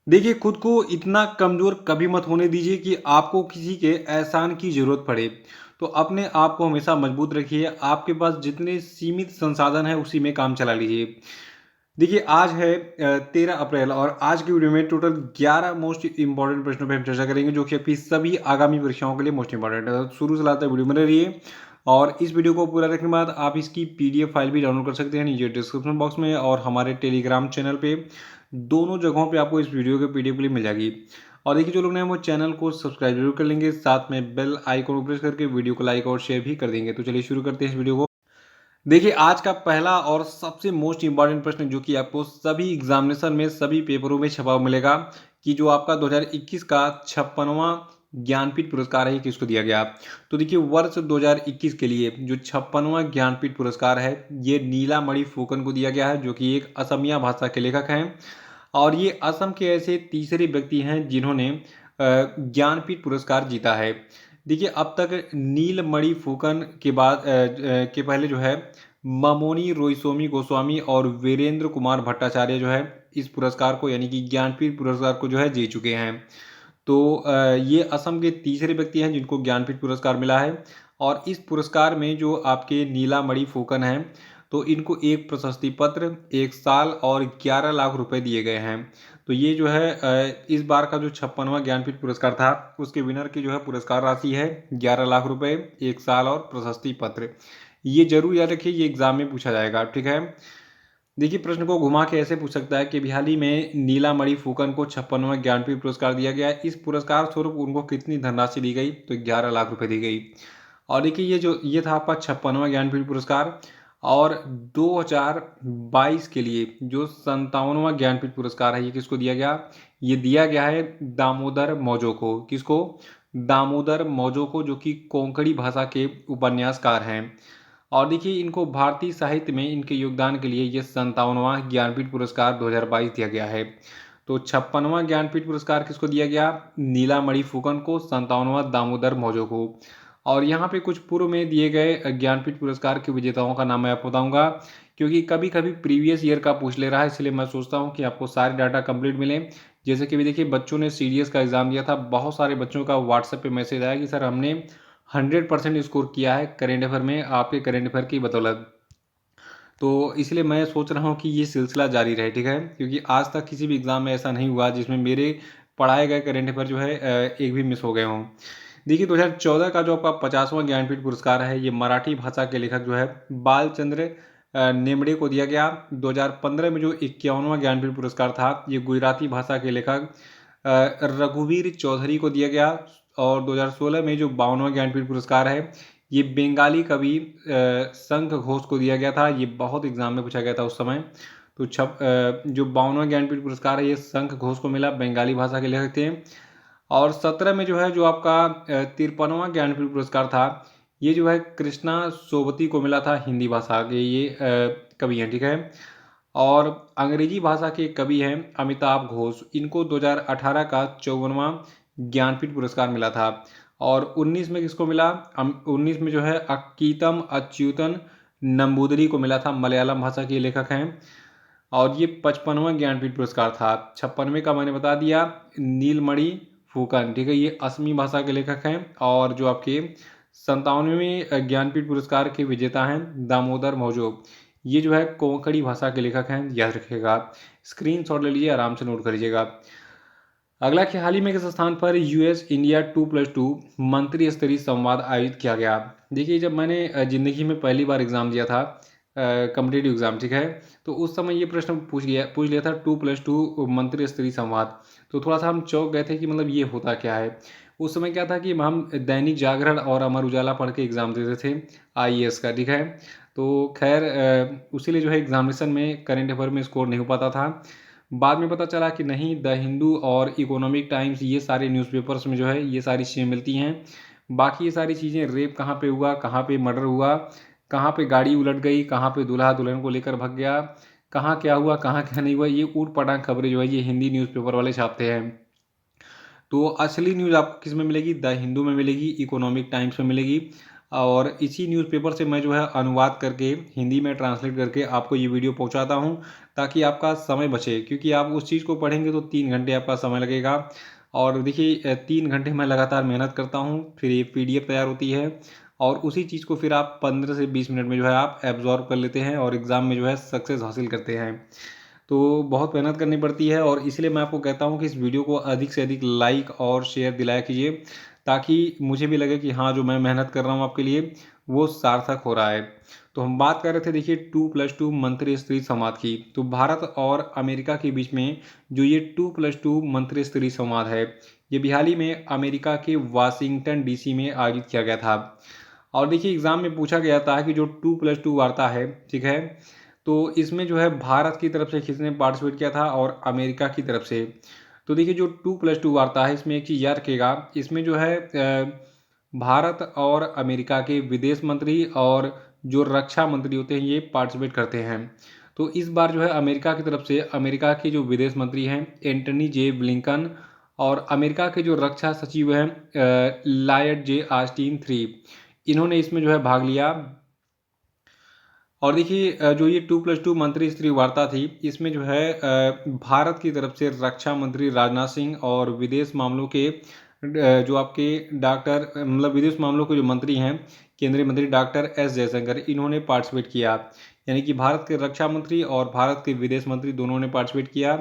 देखिए, खुद को इतना कमज़ोर कभी मत होने दीजिए कि आपको किसी के एहसान की ज़रूरत पड़े। तो अपने आप को हमेशा मजबूत रखिए, आपके पास जितने सीमित संसाधन हैं, उसी में काम चला लीजिए। देखिए, आज है 13 अप्रैल और आज की वीडियो में टोटल 11 मोस्ट इम्पोर्टेंट प्रश्नों पे हम चर्चा करेंगे, जो कि आपकी सभी आगामी परीक्षाओं के लिए मोस्ट इम्पोर्टेंट है। तो शुरू से लास्ट तक वीडियो में रहिए और इस वीडियो को पूरा देखने के बाद आप इसकी पीडीएफ फाइल भी डाउनलोड कर सकते हैं नीचे डिस्क्रिप्शन बॉक्स में और हमारे टेलीग्राम चैनल पे। दोनों जगहों पे आपको इस वीडियो के पीडीएफ के लिए मिल जाएगी। और देखिए, जो लोग नए हैं वो चैनल को सब्सक्राइब जरूर कर लेंगे, साथ में बेल आइकन को प्रेस करके वीडियो को लाइक और शेयर भी कर देंगे। तो चलिए शुरू करते हैं इस वीडियो को। देखिए, आज का पहला और सबसे मोस्ट इम्पॉर्टेंट प्रश्न जो कि आपको सभी एग्जामिनेशन में सभी पेपरों में छपा हुआ मिलेगा कि जो आपका 2021 का 56वां ज्ञानपीठ पुरस्कार है, ये किसको दिया गया। तो देखिए, वर्ष 2021 के लिए जो 56वां ज्ञानपीठ पुरस्कार है, ये नीलामणि फुकन को दिया गया है, जो कि एक असमिया भाषा के लेखक हैं और ये असम के ऐसे तीसरे व्यक्ति हैं जिन्होंने ज्ञानपीठ पुरस्कार जीता है। देखिए, अब तक नीलमणि फुकन के बाद के पहले जो है मामोनी रोयसोमी गोस्वामी और वीरेंद्र कुमार भट्टाचार्य जो है इस पुरस्कार को यानी कि ज्ञानपीठ पुरस्कार को जो है जीत चुके हैं। तो ये असम के तीसरे व्यक्ति हैं जिनको ज्ञानपीठ पुरस्कार मिला है और इस पुरस्कार में जो आपके नीलामणि फुकन हैं, तो इनको एक प्रशस्ति पत्र, 1 साल और 11 लाख रुपए दिए गए हैं। तो ये जो है इस बार का जो 56वां ज्ञानपीठ पुरस्कार था, उसके विनर की जो है पुरस्कार राशि है 11 लाख रुपए, 1 साल और प्रशस्ति पत्र। ये जरूर याद रखिए, ये एग्जाम में पूछा जाएगा, ठीक है। देखिए, प्रश्न को घुमा के ऐसे पूछ सकता है कि हाल ही में नीलामणि फुकन को 56वां ज्ञानपीठ पुरस्कार दिया गया। इस पुरस्कार स्वरूप उनको कितनी धनराशि दी गई, तो 11 लाख रुपए दी गई। और देखिए, ये था आपका 56वां ज्ञानपीठ पुरस्कार। और 2022 के लिए जो 57वां ज्ञानपीठ पुरस्कार है, ये किसको दिया गया। ये दिया गया है दामोदर मौजो को। किसको। दामोदर मौजो को, जो कि कोंकणी भाषा के उपन्यासकार हैं। और देखिए, इनको भारतीय साहित्य में इनके योगदान के लिए ये 57वां ज्ञानपीठ पुरस्कार 2022 दिया गया है। तो 56वां ज्ञानपीठ पुरस्कार किसको दिया गया। नीलामणि फुकन को, 57वां दामोदर मौजो को। और यहाँ पे कुछ पूर्व में दिए गए ज्ञानपीठ पुरस्कार के विजेताओं का नाम मैं आपको बताऊंगा, क्योंकि कभी कभी प्रीवियस ईयर का पूछ ले रहा है, इसलिए मैं सोचता हूँ कि आपको सारे डाटा कंप्लीट मिले। जैसे कि भी देखिए, बच्चों ने सीडीएस का एग्जाम दिया था, बहुत सारे बच्चों का व्हाट्सएप पे मैसेज आया कि सर हमने 100% स्कोर किया है करेंट अफेयर में, आपके करेंट अफेयर की बदौलत। तो इसलिए मैं सोच रहा हूँ कि ये सिलसिला जारी रहे, ठीक है, क्योंकि आज तक किसी भी एग्जाम में ऐसा नहीं हुआ जिसमें मेरे पढ़ाए गए करेंट अफेयर जो है एक भी मिस हो गए हों। देखिए, 2014 का जो आपका 50वां ज्ञानपीठ पुरस्कार है, ये मराठी भाषा के लेखक जो है बालचंद्र नेमड़े को दिया गया। 2015 में जो 51वां ज्ञानपीठ पुरस्कार था, ये गुजराती भाषा के लेखक रघुवीर चौधरी को दिया गया। और 2016 में जो 52वां ज्ञानपीठ पुरस्कार है, ये बंगाली कवि शंख घोष को दिया गया था। ये बहुत एग्जाम में पूछा गया था उस समय। तो जो 52वां ज्ञानपीठ पुरस्कार है, ये शंख घोष को मिला, बंगाली भाषा के लेखक थे। और 17 में जो है जो आपका 53वां ज्ञानपीठ पुरस्कार था, ये जो है कृष्णा सोबती को मिला था, हिंदी भाषा के ये कवि हैं, ठीक है। और अंग्रेजी भाषा के कवि हैं अमिताभ घोष, इनको 2018 का 54वां ज्ञानपीठ पुरस्कार मिला था। और 19 में किसको मिला। 19 में जो है अक्कीतम अच्युतन नंबूदरी को मिला था, मलयालम भाषा के लेखक हैं। और ये 55वां ज्ञानपीठ पुरस्कार था। 56वें का मैंने बता दिया, नीलमणि फुकन, ठीक है, ये असमी भाषा के लेखक हैं। और जो आपके 57वें ज्ञानपीठ पुरस्कार के विजेता हैं दामोदर मौजो, ये जो है कोंकणी भाषा के लेखक हैं, याद रखिएगा। स्क्रीनशॉट ले लीजिए, आराम से नोट कर लीजिएगा। अगला कि हाल ही में किस स्थान पर यूएस इंडिया 2+2 मंत्री स्तरीय संवाद आयोजित किया गया। देखिए, जब मैंने जिंदगी में पहली बार एग्जाम दिया था, कम्पिटेटिव एग्जाम, ठीक है, तो उस समय ये प्रश्न पूछ लिया था 2+2 मंत्री स्तरीय संवाद। तो थोड़ा सा हम चौंक गए थे कि मतलब ये होता क्या है। उस समय क्या था कि हम दैनिक जागरण और अमर उजाला पढ़ के एग्जाम देते थे आईएएस का, ठीक है। तो खैर उसीलिए जो है एग्जामिनेशन में करेंट अफेयर में स्कोर नहीं हो पाता था। बाद में पता चला कि नहीं, द हिंदू और इकोनॉमिक टाइम्स, ये सारे न्यूज़पेपर्स में जो है ये सारी चीज़ें मिलती हैं। बाकी ये सारी चीज़ें, रेप कहाँ पे हुआ, कहाँ पे मर्डर हुआ, कहाँ पे गाड़ी उलट गई, कहाँ पे दूल्हा दुल्हन को लेकर भाग गया, कहाँ क्या हुआ, कहाँ क्या नहीं हुआ, ये ऊट पटांग खबरें जो है ये हिंदी न्यूज़पेपर वाले छापते हैं। तो असली न्यूज़ आपको किस में मिलेगी, द हिंदू में मिलेगी, इकोनॉमिक टाइम्स में मिलेगी। और इसी न्यूज़पेपर से मैं जो है अनुवाद करके हिंदी में ट्रांसलेट करके आपको ये वीडियो पहुंचाता हूं, ताकि आपका समय बचे, क्योंकि आप उस चीज़ को पढ़ेंगे तो 3 घंटे आपका समय लगेगा। और देखिए 3 घंटे मैं लगातार मेहनत करता हूं, फिर ये PDF तैयार होती है और उसी चीज़ को फिर आप 15 से 20 मिनट में जो है आप एब्जॉर्ब कर लेते हैं और एग्ज़ाम में जो है सक्सेस हासिल करते हैं। तो बहुत मेहनत करनी पड़ती है और इसलिए मैं आपको कहता हूँ कि इस वीडियो को अधिक से अधिक लाइक और शेयर दिलाया कीजिए, ताकि मुझे भी लगे कि हाँ, जो मैं मेहनत कर रहा हूँ आपके लिए वो सार्थक हो रहा है। तो हम बात कर रहे थे देखिए 2+2 मंत्री स्तरीय संवाद की। तो भारत और अमेरिका के बीच में जो ये 2+2 मंत्री स्तरीय संवाद है, ये भी हाल ही में अमेरिका के वाशिंगटन DC में आयोजित किया गया था। और देखिए एग्जाम में पूछा गया था कि जो 2+2 वार्ता है, ठीक है, तो इसमें जो है भारत की तरफ से किसने पार्टिसिपेट किया था और अमेरिका की तरफ से। तो देखिए जो 2+2 वार्ता है, इसमें एक चीज़ याद रखिएगा, इसमें जो है भारत और अमेरिका के विदेश मंत्री और जो रक्षा मंत्री होते हैं ये पार्टिसिपेट करते हैं। तो इस बार जो है अमेरिका की तरफ से अमेरिका के जो विदेश मंत्री हैं एंटनी जे ब्लिंकन, और अमेरिका के जो रक्षा सचिव हैं लॉयड जे ऑस्टिन थ्री, इन्होंने इसमें जो है भाग लिया। और देखिए जो ये 2+2 मंत्री स्तरीय वार्ता थी, इसमें जो है भारत की तरफ से रक्षा मंत्री राजनाथ सिंह और विदेश मामलों के जो आपके डॉक्टर मतलब विदेश मामलों के जो मंत्री हैं केंद्रीय मंत्री डॉक्टर S जयशंकर, इन्होंने पार्टिसिपेट किया। यानी कि भारत के रक्षा मंत्री और भारत के विदेश मंत्री दोनों ने पार्टिसिपेट किया।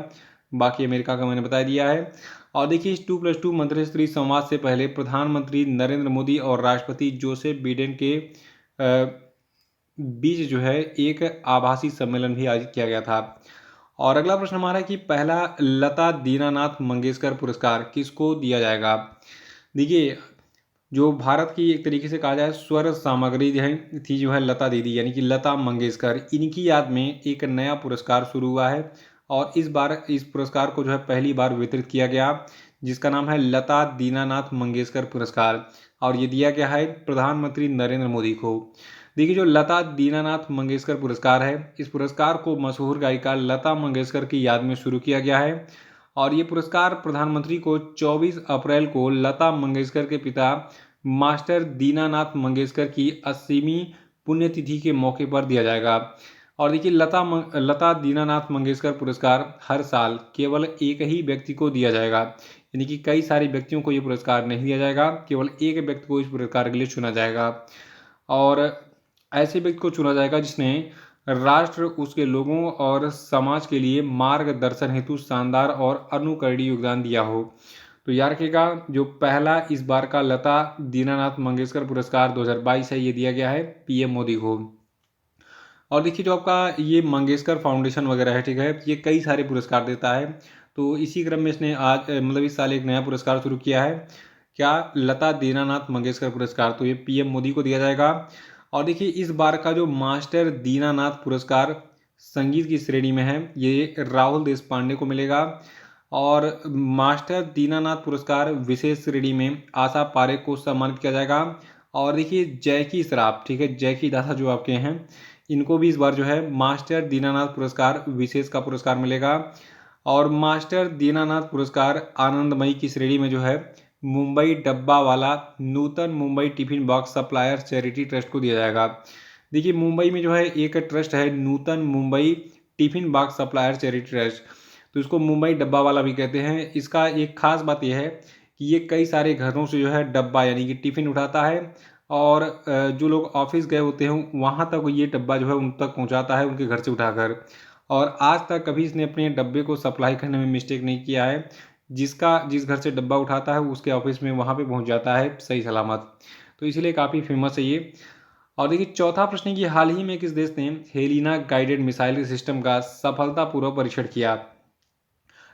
बाकी अमेरिका का मैंने बता दिया है। और देखिए इस 2+2 मंत्री स्तरीय संवाद से पहले प्रधानमंत्री नरेंद्र मोदी और राष्ट्रपति जोसेफ बिडेन के बीच जो है एक आभासी सम्मेलन भी आयोजित किया गया था। और अगला प्रश्न हमारा है कि पहला लता दीनानाथ मंगेशकर पुरस्कार किसको दिया जाएगा। देखिए जो भारत की एक तरीके से कहा जाए स्वर सामग्री जो है थी, जो है लता दीदी यानी कि लता मंगेशकर, इनकी याद में एक नया पुरस्कार शुरू हुआ है। और इस बार इस पुरस्कार को जो है पहली बार वितरित किया गया, जिसका नाम है लता दीनानाथ मंगेशकर पुरस्कार, और ये दिया गया है प्रधानमंत्री नरेंद्र मोदी को। देखिए जो लता दीनानाथ मंगेशकर पुरस्कार है, इस पुरस्कार को मशहूर गायिका लता मंगेशकर की याद में शुरू किया गया है। और ये पुरस्कार प्रधानमंत्री को 24 अप्रैल को लता मंगेशकर के पिता मास्टर दीनानाथ मंगेशकर की 80वीं पुण्यतिथि के मौके पर दिया जाएगा। और देखिए लता दीनानाथ मंगेशकर पुरस्कार हर साल केवल एक ही व्यक्ति को दिया जाएगा, यानी कि कई सारे व्यक्तियों को ये पुरस्कार नहीं दिया जाएगा, केवल एक व्यक्ति को इस पुरस्कार के लिए चुना जाएगा। और ऐसे व्यक्ति को चुना जाएगा जिसने राष्ट्र, उसके लोगों और समाज के लिए मार्गदर्शन हेतु शानदार और अनुकरणीय योगदान दिया हो। तो याद रखिएगा जो पहला इस बार का लता दीनानाथ मंगेशकर पुरस्कार 2022 है, ये दिया गया है PM मोदी को। और देखिए जो आपका ये मंगेशकर फाउंडेशन वगैरह है, ठीक है, ये कई सारे पुरस्कार देता है। तो इसी क्रम में इसने आज मतलब इस साल एक नया पुरस्कार शुरू किया है, क्या, लता दीनानाथ मंगेशकर पुरस्कार। तो ये PM मोदी को दिया जाएगा। और देखिए इस बार का जो मास्टर दीनानाथ पुरस्कार संगीत की श्रेणी में है, ये राहुल देशपांडे को मिलेगा। और मास्टर दीनानाथ पुरस्कार विशेष श्रेणी में आशा पारेख को सम्मानित किया जाएगा। और देखिए जैकी श्रॉफ, ठीक है, जैकी दादा जो आपके हैं, इनको भी इस बार जो है मास्टर दीनानाथ पुरस्कार विशेष का पुरस्कार मिलेगा। और मास्टर दीनानाथ पुरस्कार आनंदमयी की श्रेणी में जो है Mumbai dabbawala Nutan Mumbai Tiffin Box Supplier Charity Trust को दिया जाएगा। देखिए मुंबई में जो है एक ट्रस्ट है Nutan Mumbai Tiffin Box Supplier Charity Trust, तो इसको मुंबई डब्बा वाला भी कहते हैं। इसका एक खास बात यह है कि ये कई सारे घरों से जो है डब्बा यानी कि टिफिन उठाता है, और जो लोग ऑफिस गए होते हैं वहाँ तक ये डब्बा जो है उन तक पहुँचाता है उनके घर से उठाकर। और आज तक कभी इसने अपने डब्बे को सप्लाई करने में मिस्टेक नहीं किया है, जिस घर से डब्बा उठाता है उसके ऑफिस में वहाँ पे पहुँच जाता है सही सलामत। तो इसलिए काफ़ी फेमस है ये। और देखिए चौथा प्रश्न है कि हाल ही में किस देश ने हेलिना गाइडेड मिसाइल सिस्टम का सफलतापूर्वक परीक्षण किया।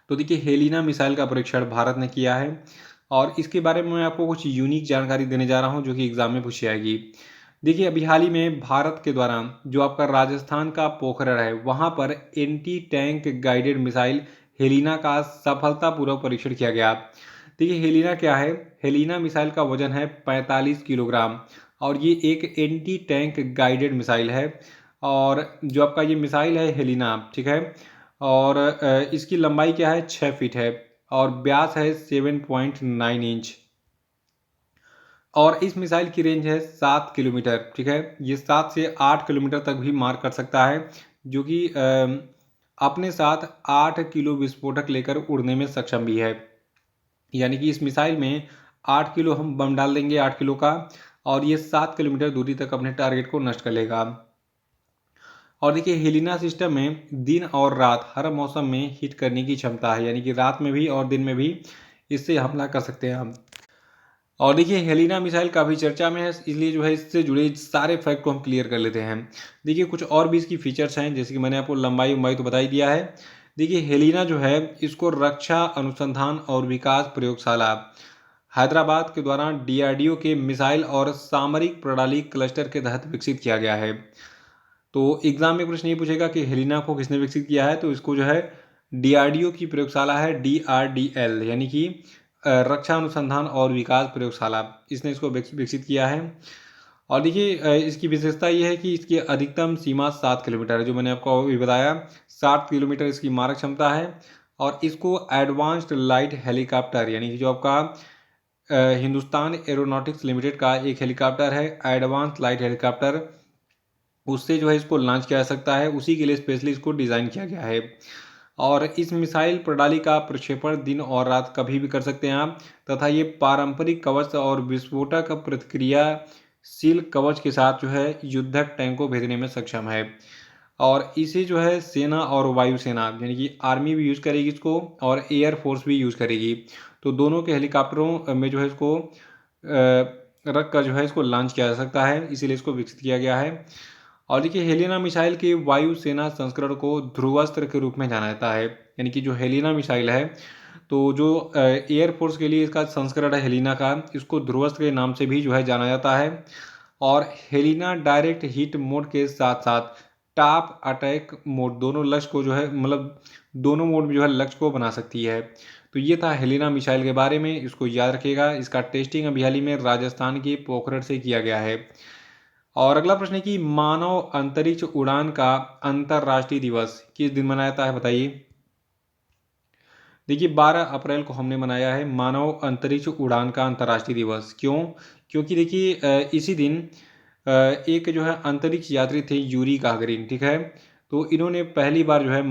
तो देखिए हेलिना मिसाइल का परीक्षण भारत ने किया है, और इसके बारे में मैं आपको कुछ यूनिक जानकारी देने जा रहा हूँ जो कि एग्जाम में पूछी जाएगी। देखिए अभी हाल ही में भारत के द्वारा जो आपका राजस्थान का पोखरण है वहाँ पर anti tank guided missile Helina का सफलतापूर्वक परीक्षण किया गया। देखिए हेलिना क्या है, हेलिना मिसाइल का वजन है 45 किलोग्राम, और ये एक एंटी टैंक गाइडेड मिसाइल है। और जो आपका ये मिसाइल है हेलिना, ठीक है, और इसकी लंबाई क्या है 6 फीट है, और व्यास है 7.9 इंच। और इस मिसाइल की रेंज है 7 किलोमीटर। ठीक है, ये 7 से 8 किलोमीटर तक भी मार कर सकता है, जो कि अपने साथ 8 किलो विस्फोटक लेकर उड़ने में सक्षम भी है। यानी कि इस मिसाइल में 8 किलो हम बम डाल देंगे, 8 किलो का, और ये 7 किलोमीटर दूरी तक अपने टारगेट को नष्ट कर लेगा। और देखिए, हेलिना सिस्टम में दिन और रात हर मौसम में हिट करने की क्षमता है, यानी कि रात में भी और दिन में भी इससे हमला कर सकते हैं हम। और देखिए, हेलिना मिसाइल काफ़ी चर्चा में है, इसलिए जो है इससे जुड़े सारे फैक्ट को हम क्लियर कर लेते हैं। देखिए, कुछ और भी इसकी फीचर्स हैं, जैसे कि मैंने आपको लंबाई उम्बाई तो बता ही दिया है। देखिए, हेलिना जो है इसको रक्षा अनुसंधान और विकास प्रयोगशाला हैदराबाद के द्वारा डीआरडीओ के मिसाइल और सामरिक प्रणाली क्लस्टर के तहत विकसित किया गया है। तो एग्जाम में प्रश्न ये पूछेगा कि हेलिना को किसने विकसित किया है, तो इसको जो है डीआरडीओ की प्रयोगशाला है, डीआरडीएल, यानी कि रक्षा अनुसंधान और विकास प्रयोगशाला, इसने इसको विकसित किया है। और देखिए, इसकी विशेषता ये है कि इसकी अधिकतम सीमा 7 किलोमीटर है, जो मैंने आपको अभी बताया। 7 किलोमीटर इसकी मारक क्षमता है। और इसको एडवांस्ड लाइट हेलीकॉप्टर, यानी कि जो आपका हिंदुस्तान एरोनॉटिक्स लिमिटेड का एक हेलीकॉप्टर है, एडवांस लाइट हेलीकॉप्टर, उससे जो है इसको लॉन्च किया जा सकता है, उसी के लिए स्पेशली इसको डिज़ाइन किया गया है। और इस मिसाइल प्रणाली का प्रक्षेपण दिन और रात कभी भी कर सकते हैं आप, तथा ये पारंपरिक कवच और विस्फोटक प्रतिक्रियाशील कवच के साथ जो है युद्धक टैंक को भेजने में सक्षम है। और इसे जो है सेना और वायुसेना, यानी कि आर्मी भी यूज़ करेगी इसको, और एयर फोर्स भी यूज़ करेगी। तो दोनों के हेलीकॉप्टरों में जो है इसको रख कर जो है इसको लॉन्च किया जा सकता है, इसीलिए इसको विकसित किया गया है। और देखिए, हेलिना मिसाइल के वायुसेना संस्करण को ध्रुवास्त्र के रूप में जाना जाता है, यानी कि जो हेलिना मिसाइल है, तो जो एयरफोर्स के लिए इसका संस्करण है हेलिना का, इसको ध्रुवास्त्र के नाम से भी जो है जाना जाता है। और हेलिना डायरेक्ट हिट मोड के साथ साथ टॉप अटैक मोड, दोनों लक्ष्य को जो है, मतलब दोनों मोड में जो है लक्ष्य को बना सकती है। तो ये था हेलिना मिसाइल के बारे में, इसको याद रखिएगा। इसका टेस्टिंग अभी हाल ही में राजस्थान के पोखरण से किया गया है। और अगला प्रश्न है कि मानव अंतरिक्ष उड़ान का अंतर्राष्ट्रीय दिवस किस दिन मनाया जाता है, बताइए। देखिए, 12 अप्रैल को हमने मनाया है मानव अंतरिक्ष उड़ान का अंतर्राष्ट्रीय दिवस। क्यों? क्योंकि देखिए, इसी दिन एक जो है अंतरिक्ष यात्री थे, यूरी गागरिन। ठीक है, तो इन्होंने पहली बार जो है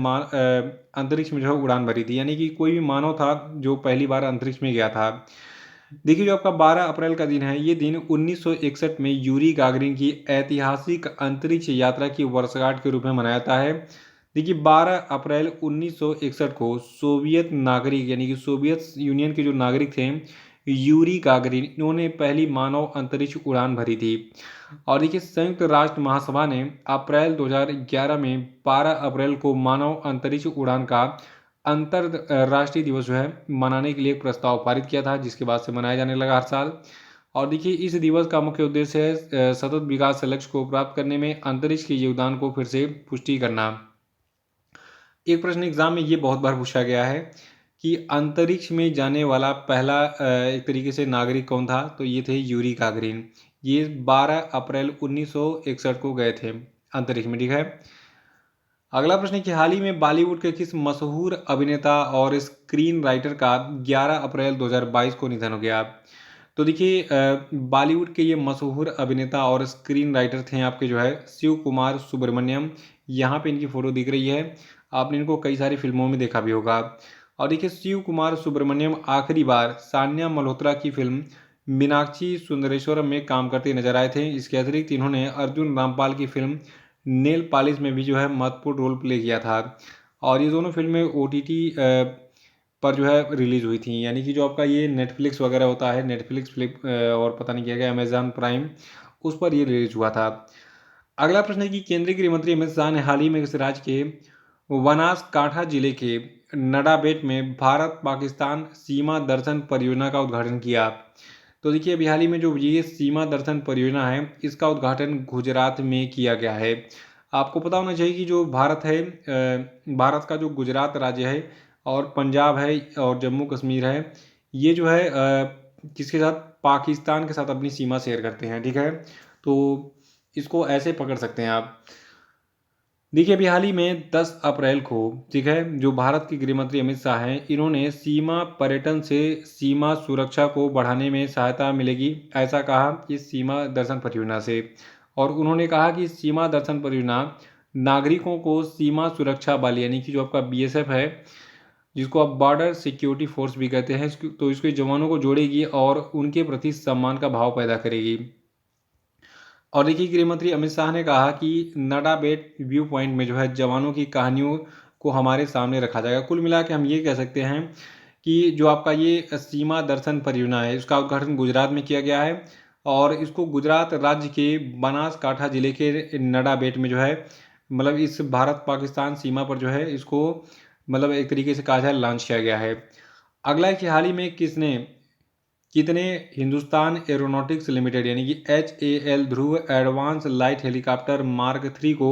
अंतरिक्ष में जो है उड़ान भरी थी, यानी कि कोई भी मानव था जो पहली बार अंतरिक्ष में गया था। देखिए, जो आपका 12 अप्रैल का दिन है, ये दिन 1961 में यूरी गागरिन की ऐतिहासिक अंतरिक्ष यात्रा की वर्षगांठ के रूप में मनाया जाता है। देखिए, 12 अप्रैल 1961 को सोवियत नागरिक, यानी कि सोवियत यूनियन के जो नागरिक थे, यूरी गागरिन, इन्होंने पहली मानव अंतरिक्ष उड़ान भरी थी। और देखिए, संयुक्त राष्ट्र महासभा ने अप्रैल 2011 में 12 अप्रैल को मानव अंतरिक्ष उड़ान का अंतरराष्ट्रीय दिवस जो है मनाने के लिए एक प्रस्ताव पारित किया था, जिसके बाद से मनाया जाने लगा हर साल। और देखिए, इस दिवस का मुख्य उद्देश्य है सतत विकास लक्ष्य को प्राप्त करने में अंतरिक्ष के योगदान को फिर से पुष्टि करना। एक प्रश्न एग्जाम में ये बहुत बार पूछा गया है कि अंतरिक्ष में जाने वाला पहला एक तरीके से नागरिक कौन था, तो ये थे यूरी गागरिन। ये 12 अप्रैल 1961 को गए थे अंतरिक्ष में। ठीक है, अगला प्रश्न है कि हाल ही में बॉलीवुड के किस मशहूर अभिनेता और स्क्रीन राइटर का 11 अप्रैल 2022 को निधन हो गया। तो देखिए, बॉलीवुड के ये मशहूर अभिनेता और स्क्रीन राइटर थे आपके जो है शिव कुमार सुब्रमण्यम। यहाँ पे इनकी फ़ोटो दिख रही है, आपने इनको कई सारी फिल्मों में देखा भी होगा। और देखिए, शिव कुमार सुब्रमण्यम आखिरी बार सान्या मल्होत्रा की फिल्म मीनाक्षी सुंदरेश्वरम में काम करते नजर आए थे। इसके अतिरिक्त इन्होंने अर्जुन रामपाल की फिल्म नेल पॉलिश में भी जो है महत्वपूर्ण रोल प्ले किया था। और ये दोनों फिल्में ओटीटी पर जो है रिलीज हुई थी, यानी कि जो आपका ये नेटफ्लिक्स वगैरह होता है, नेटफ्लिक्स फ्लिप और पता नहीं क्या क्या अमेजॉन प्राइम, उस पर ये रिलीज हुआ था। अगला प्रश्न है कि केंद्रीय गृह मंत्री अमित शाह ने हाल ही में इस राज्य के बनासकांठा जिले के नडाबेट में भारत पाकिस्तान सीमा दर्शन परियोजना का उद्घाटन किया। तो देखिए, अभी हाल ही में जो ये सीमा दर्शन परियोजना है, इसका उद्घाटन गुजरात में किया गया है। आपको पता होना चाहिए कि जो भारत है, भारत का जो गुजरात राज्य है और पंजाब है और जम्मू कश्मीर है, ये जो है किसके साथ, पाकिस्तान के साथ अपनी सीमा शेयर करते हैं। ठीक है, तो इसको ऐसे पकड़ सकते हैं आप। देखिए, अभी हाल ही में 10 अप्रैल को, ठीक है, जो भारत के गृह मंत्री अमित शाह हैं, इन्होंने सीमा पर्यटन से सीमा सुरक्षा को बढ़ाने में सहायता मिलेगी, ऐसा कहा इस सीमा दर्शन परियोजना से। और उन्होंने कहा कि सीमा दर्शन परियोजना नागरिकों को सीमा सुरक्षा बल यानी कि जो आपका बीएसएफ है, जिसको आप बॉर्डर सिक्योरिटी फोर्स भी कहते हैं, तो इसके जवानों को जोड़ेगी और उनके प्रति सम्मान का भाव पैदा करेगी। और देखिए, गृह मंत्री अमित शाह ने कहा कि नडा बेट व्यू पॉइंट में जो है जवानों की कहानियों को हमारे सामने रखा जाएगा। कुल मिला के हम ये कह सकते हैं कि जो आपका ये सीमा दर्शन परियोजना है, इसका उद्घाटन गुजरात में किया गया है और इसको गुजरात राज्य के बनासकाठा जिले के नडा बेट में जो है, मतलब इस भारत पाकिस्तान सीमा पर जो है इसको, मतलब एक तरीके से कहा जाए, लॉन्च किया गया है। अगला है कि हाल ही में कितने हिंदुस्तान एरोनॉटिक्स लिमिटेड यानी कि HAL ध्रुव एडवांस लाइट हेलीकॉप्टर मार्क 3 को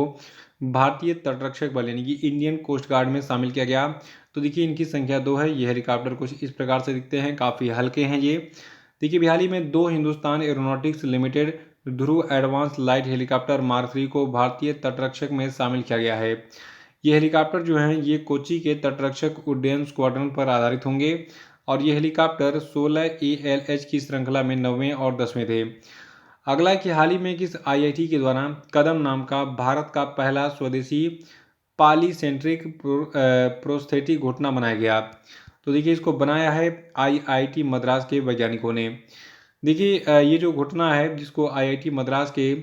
भारतीय तटरक्षक बल यानी कि इंडियन कोस्ट गार्ड में शामिल किया गया। तो देखिए, इनकी संख्या 2 है। ये हेलीकॉप्टर कुछ इस प्रकार से दिखते हैं, काफ़ी हल्के हैं ये। देखिए, हाल ही में 2 हिंदुस्तान एरोनॉटिक्स लिमिटेड ध्रुव एडवांस लाइट हेलीकॉप्टर मार्क 3 को भारतीय तटरक्षक में शामिल किया गया है। ये हेलीकॉप्टर जो हैं ये कोच्चि के तटरक्षक उड्डयन स्क्वाड्रन पर आधारित होंगे और ये हेलीकॉप्टर 16 ALH की श्रृंखला में 9वें और 10वें थे। अगला कि हाल ही में किस IIT के द्वारा कदम नाम का भारत का पहला स्वदेशी पॉलीसेंट्रिक प्रोस्थेटिक घुटना बनाया गया। तो देखिए, इसको बनाया है IIT मद्रास के वैज्ञानिकों ने। देखिए, ये जो घुटना है जिसको IIT मद्रास के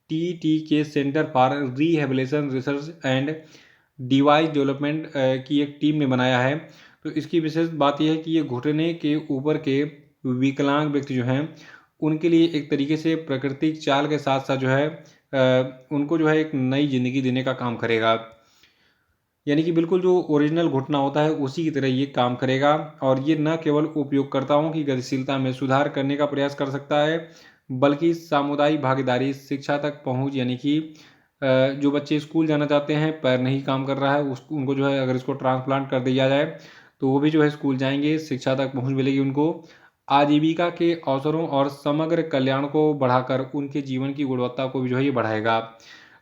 TTK centre for rehabilitation research and device development की एक टीम ने बनाया है। तो इसकी विशेष बात यह है कि ये घुटने के ऊपर के विकलांग व्यक्ति जो हैं उनके लिए एक तरीके से प्राकृतिक चाल के साथ साथ जो है उनको जो है एक नई जिंदगी देने का काम करेगा। यानी कि बिल्कुल जो ओरिजिनल घुटना होता है उसी की तरह ये काम करेगा और ये न केवल उपयोगकर्ताओं की गतिशीलता में सुधार करने का प्रयास कर सकता है, बल्कि सामुदायिक भागीदारी, शिक्षा तक पहुंच, यानी कि जो बच्चे स्कूल जाना चाहते हैं, पैर नहीं काम कर रहा है, उनको जो है अगर इसको ट्रांसप्लांट कर दिया जाए तो वो भी जो है स्कूल जाएंगे, शिक्षा तक पहुंच मिलेगी उनको। आजीविका के अवसरों और समग्र कल्याण को बढ़ाकर उनके जीवन की गुणवत्ता को भी जो है ये बढ़ाएगा।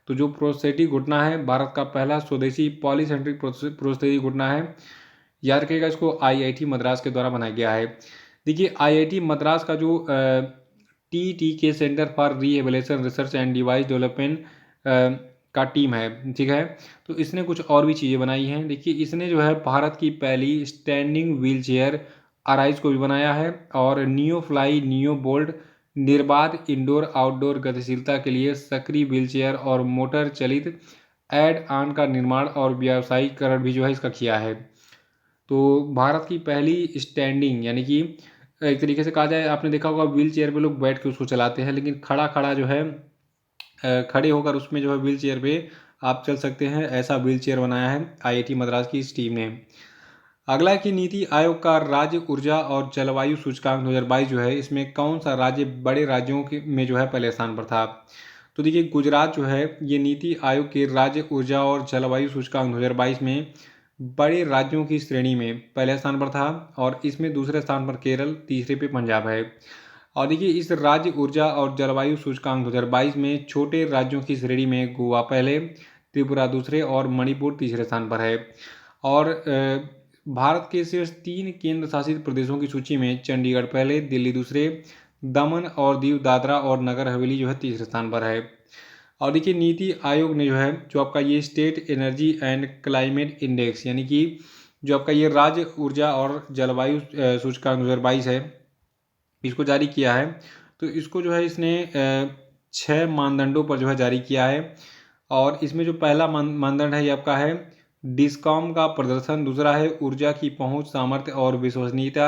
तो जो प्रोस्थेटिक घुटना है भारत का पहला स्वदेशी पॉलीसेंट्रिक प्रोस्थेटिक घुटना है। याद रखिएगा, इसको IIT मद्रास के द्वारा बनाया गया है। देखिए, IIT मद्रास का जो TTK centre for rehabilitation research and device development का टीम है, ठीक है, तो इसने कुछ और भी चीज़ें बनाई हैं। देखिए, इसने जो है भारत की पहली स्टैंडिंग व्हील चेयर अराइज को भी बनाया है और नियो फ्लाई नियो बोल्ट निर्बाध इंडोर आउटडोर गतिशीलता के लिए सक्रिय व्हीलचेयर और मोटर चलित एड ऑन का निर्माण और व्यावसायीकरण भी जो है इसका किया है। तो भारत की पहली स्टैंडिंग यानी कि एक तरीके से कहा जाए, आपने देखा होगा व्हील चेयर पे लोग बैठ के उसको चलाते हैं, लेकिन खड़ा खड़ा जो है खड़े होकर उसमें जो है व्हील चेयर पे आप चल सकते हैं, ऐसा व्हील चेयर बनाया है IIT मद्रास की इस टीम ने। अगला कि नीति आयोग का राज्य ऊर्जा और जलवायु सूचकांक 2022 जो है, इसमें कौन सा राज्य बड़े राज्यों के में जो है पहले स्थान पर था। तो देखिए, गुजरात जो है ये नीति आयोग के राज्य ऊर्जा और जलवायु सूचकांक 2022 में बड़े राज्यों की श्रेणी में पहले स्थान पर था और इसमें दूसरे स्थान पर केरल, तीसरे पे पंजाब है। और देखिए, इस राज्य ऊर्जा और जलवायु सूचकांक 2022 में छोटे राज्यों की श्रेणी में गोवा पहले, त्रिपुरा दूसरे और मणिपुर तीसरे स्थान पर है। और भारत के शीर्ष 3 केंद्र शासित प्रदेशों की सूची में चंडीगढ़ पहले, दिल्ली दूसरे, दमन और दीव दादरा और नगर हवेली जो है तीसरे स्थान पर है। और देखिए, नीति आयोग ने जो है जो आपका ये state energy and climate index यानी कि जो आपका ये राज्य ऊर्जा और जलवायु सूचकांक 2022 है, इसको जारी किया है। तो इसको जो है इसने 6 मानदंडों पर जो है जारी किया है और इसमें जो पहला मानदंड है ये आपका है डिस्कॉम का प्रदर्शन, दूसरा है ऊर्जा की पहुंच, सामर्थ्य और विश्वसनीयता,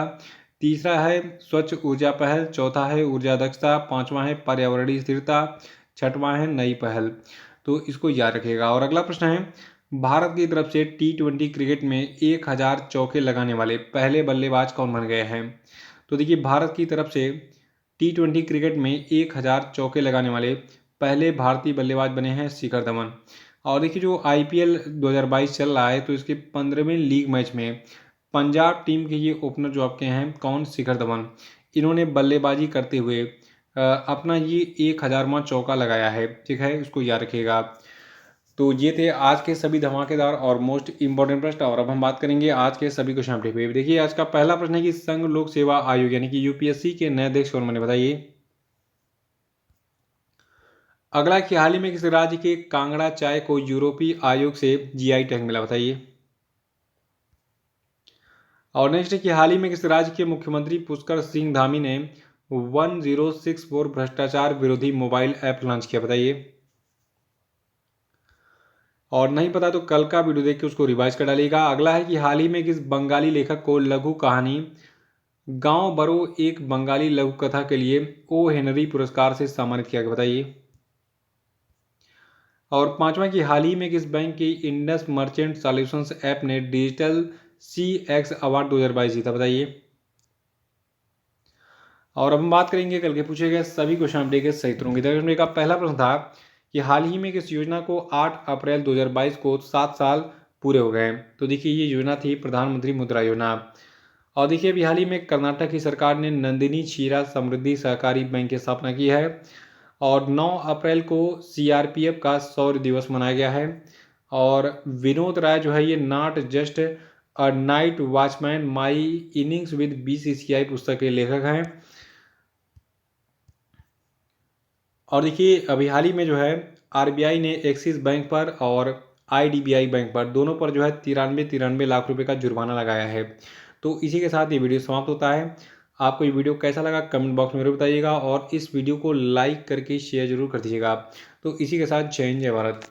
तीसरा है स्वच्छ ऊर्जा पहल, चौथा है ऊर्जा दक्षता, पांचवा है पर्यावरणीय स्थिरता, छठवां है नई पहल। तो इसको याद रखिएगा। और अगला प्रश्न है, भारत की तरफ से T20 क्रिकेट में 1000 चौके लगाने वाले पहले बल्लेबाज कौन बन गए हैं। तो देखिए, भारत की तरफ से T20 क्रिकेट में 1000 चौके लगाने वाले पहले भारतीय बल्लेबाज बने हैं शिखर धवन। और देखिए, जो IPL 2022 चल रहा है तो इसके 15वें लीग मैच में पंजाब टीम के ये ओपनर जो आपके हैं कौन, शिखर धवन, इन्होंने बल्लेबाजी करते हुए अपना ये 1000वां चौका लगाया है, ठीक है, इसको याद रखिएगा। तो ये थे आज के सभी धमाकेदार और मोस्ट इंपॉर्टेंट प्रश्न, और अब हम बात करेंगे आज के सभी क्वेश्चन अपडेट पे। देखिए आज का पहला प्रश्न है कि संघ लोक सेवा आयोग यानी कि यूपीएससी के नए अध्यक्ष कौन बने, बताइए। अगला कि हाल ही में किस राज्य के कांगड़ा चाय को यूरोपीय आयोग से जीआई टैग मिला, बताइए। और नेक्स्ट है कि हाल ही में किस राज्य के मुख्यमंत्री पुष्कर सिंह धामी ने 1064 भ्रष्टाचार विरोधी मोबाइल ऐप लॉन्च किया, बताइए। और नहीं पता तो कल का वीडियो देख के उसको रिवाइज कर डालिएगा। अगला है कि हाल ही में किस बंगाली लेखक को लघु कहानी गांव बरो एक बंगाली लघु कथा के लिए ओ हेनरी पुरस्कार से सम्मानित किया गया, बताइए। और पांचवा कि हाल ही में किस बैंक की इंडस मर्चेंट सॉल्यूशंस ऐप ने डिजिटल CX अवार्ड 2022 जीता, बताइए। और अब हम बात करेंगे कल के पूछे गए सभी क्वेश्चन अपडेट के सही उत्तरों की। दर्शकों का पहला प्रश्न था कि हाल ही में किस योजना को 8 अप्रैल 2022 को 7 साल पूरे हो गए हैं। तो देखिए ये योजना थी प्रधानमंत्री मुद्रा योजना। और देखिए अभी हाल ही में कर्नाटक की सरकार ने नंदिनी क्षीरा समृद्धि सहकारी बैंक की स्थापना की है। और 9 अप्रैल को CRPF का शौर्य दिवस मनाया गया है। और विनोद राय जो है ये not just a night watchman my innings with BCCI पुस्तक के लेखक हैं। और देखिए अभी हाल ही में जो है RBI ने एक्सिस बैंक पर और IDBI बैंक पर दोनों पर जो है 93 लाख रुपए का जुर्माना लगाया है। तो इसी के साथ ये वीडियो समाप्त होता है। आपको ये वीडियो कैसा लगा कमेंट बॉक्स में जरूर बताइएगा, और इस वीडियो को लाइक करके शेयर जरूर कर दीजिएगा। तो इसी के साथ जय हिंद जय भारत।